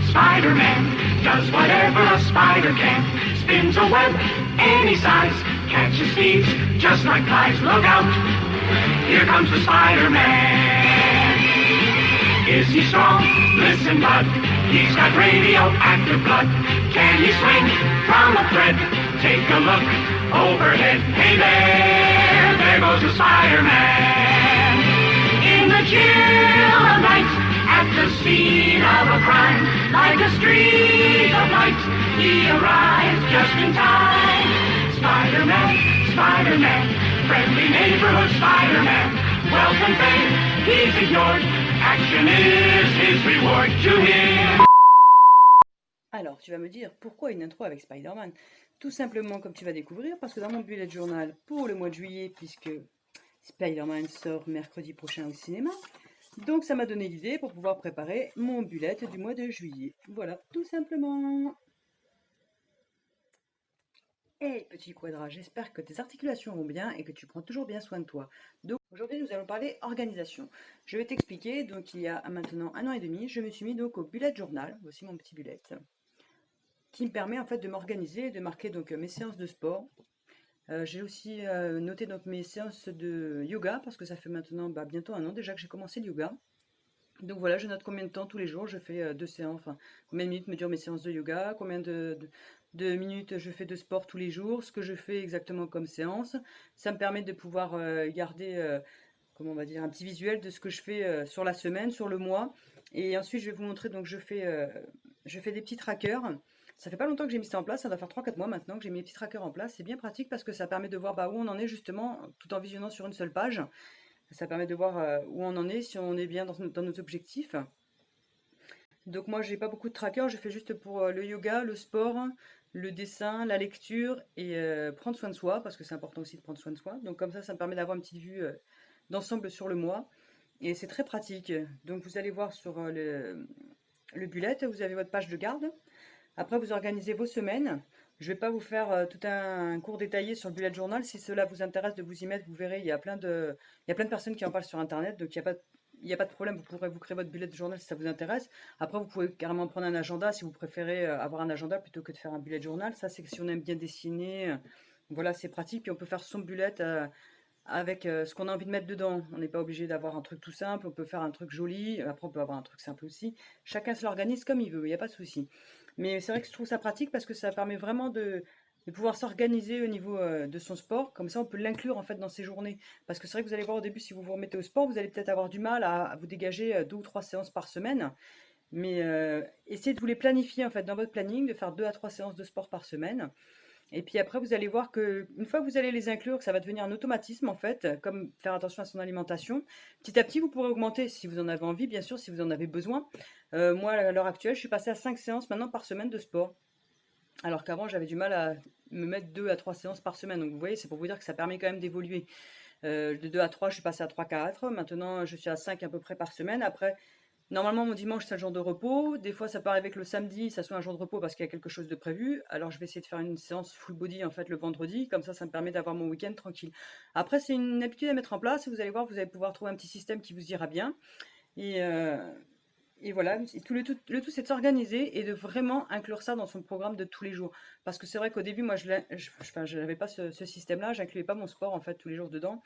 Spider-Man does whatever a spider can. Spins a web any size, catches thieves just like flies. Look out, here comes the Spider-Man. Is he strong? Listen, bud, he's got radioactive blood. Can he swing from a thread? Take a look overhead. Hey there goes the Spider-Man. In the chill of night, at the scene of a crime, like a streak of light, he arrives just in time. Spider-Man, Spider-Man, friendly neighborhood Spider-Man. Wealth and fame, he's ignored. Action is his reward to him. Alors, tu vas me dire, pourquoi une intro avec Spider-Man? Tout simplement, comme tu vas découvrir, parce que dans mon bullet journal pour le mois de juillet, puisque Spider-Man sort mercredi prochain au cinéma, donc ça m'a donné l'idée pour pouvoir préparer mon bullet du mois de juillet. Voilà, tout simplement. Hey petit quadra, j'espère que tes articulations vont bien et que tu prends toujours bien soin de toi. Donc aujourd'hui nous allons parler organisation. Je vais t'expliquer, donc il y a maintenant 1 an et demi, je me suis mis donc au bullet journal, voici mon petit bullet, qui me permet en fait de m'organiser et de marquer donc mes séances de sport. J'ai aussi noté donc mes séances de yoga parce que ça fait maintenant bientôt 1 an déjà que j'ai commencé le yoga. Donc voilà, je note combien de temps tous les jours je fais 2 séances, enfin combien de minutes me durent mes séances de yoga, combien de minutes je fais de sport tous les jours, ce que je fais exactement comme séance. Ça me permet de pouvoir garder, comment on va dire, un petit visuel de ce que je fais sur la semaine, sur le mois. Et ensuite, je vais vous montrer, donc je fais des petits trackers. Ça fait pas longtemps que j'ai mis ça en place, ça doit faire 3-4 mois maintenant que j'ai mis les petits trackers en place. C'est bien pratique parce que ça permet de voir où on en est justement, tout en visionnant sur une seule page. Ça permet de voir où on en est, si on est bien dans nos objectifs. Donc moi, j'ai pas beaucoup de trackers, je fais juste pour le yoga, le sport, le dessin, la lecture et prendre soin de soi, parce que c'est important aussi de prendre soin de soi. Donc comme ça me permet d'avoir une petite vue d'ensemble sur le mois. Et c'est très pratique. Donc vous allez voir sur le bullet, vous avez votre page de garde. Après, vous organisez vos semaines. Je ne vais pas vous faire tout un cours détaillé sur le bullet journal. Si cela vous intéresse de vous y mettre, vous verrez, il y a plein de personnes qui en parlent sur Internet. Donc, il n'y a pas de problème. Vous pourrez vous créer votre bullet journal si ça vous intéresse. Après, vous pouvez carrément prendre un agenda si vous préférez avoir un agenda plutôt que de faire un bullet journal. Ça, c'est que si on aime bien dessiner, voilà, c'est pratique. Puis on peut faire son bullet avec ce qu'on a envie de mettre dedans. On n'est pas obligé d'avoir un truc tout simple. On peut faire un truc joli. Après, on peut avoir un truc simple aussi. Chacun se l'organise comme il veut. Il n'y a pas de souci. Mais c'est vrai que je trouve ça pratique parce que ça permet vraiment de pouvoir s'organiser au niveau de son sport. Comme ça, on peut l'inclure en fait dans ses journées. Parce que c'est vrai que vous allez voir au début, si vous vous remettez au sport, vous allez peut-être avoir du mal à vous dégager 2 ou 3 séances par semaine. Mais essayez de vous les planifier en fait dans votre planning, de faire 2 à 3 séances de sport par semaine. Et puis après, vous allez voir que une fois que vous allez les inclure, que ça va devenir un automatisme en fait, comme faire attention à son alimentation. Petit à petit, vous pourrez augmenter si vous en avez envie, bien sûr, si vous en avez besoin. Moi, à l'heure actuelle, je suis passée à 5 séances maintenant par semaine de sport. Alors qu'avant, j'avais du mal à me mettre 2 à 3 séances par semaine. Donc vous voyez, c'est pour vous dire que ça permet quand même d'évoluer. De 2 à 3, je suis passée à 3-4. Maintenant, je suis à 5 à peu près par semaine. Après, normalement, mon dimanche, c'est un jour de repos. Des fois, ça peut arriver que le samedi, ça soit un jour de repos parce qu'il y a quelque chose de prévu. Alors, je vais essayer de faire une séance full body, en fait, le vendredi. Comme ça me permet d'avoir mon week-end tranquille. Après, c'est une habitude à mettre en place. Vous allez voir, vous allez pouvoir trouver un petit système qui vous ira bien. Et, voilà, le tout, c'est de s'organiser et de vraiment inclure ça dans son programme de tous les jours. Parce que c'est vrai qu'au début, moi, je n'avais pas ce système-là. J'incluais pas mon sport, en fait, tous les jours dedans.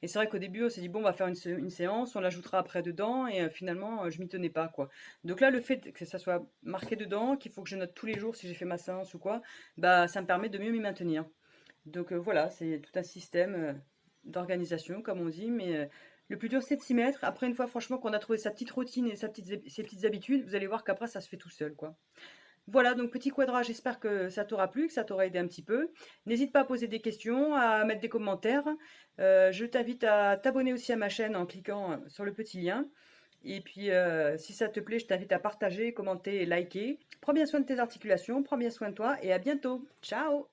Et c'est vrai qu'au début, on s'est dit, bon, on va faire une séance, on l'ajoutera après dedans, et finalement, je m'y tenais pas, quoi. Donc là, le fait que ça soit marqué dedans, qu'il faut que je note tous les jours si j'ai fait ma séance ou quoi, ça me permet de mieux m'y maintenir. Donc voilà, c'est tout un système d'organisation, comme on dit, mais le plus dur, c'est de s'y mettre. Après, une fois, franchement, qu'on a trouvé sa petite routine et ses petites habitudes, vous allez voir qu'après, ça se fait tout seul, quoi. Voilà, donc petit quadra, j'espère que ça t'aura plu, que ça t'aura aidé un petit peu. N'hésite pas à poser des questions, à mettre des commentaires. Je t'invite à t'abonner aussi à ma chaîne en cliquant sur le petit lien. Et puis, si ça te plaît, je t'invite à partager, commenter et liker. Prends bien soin de tes articulations, prends bien soin de toi et à bientôt. Ciao!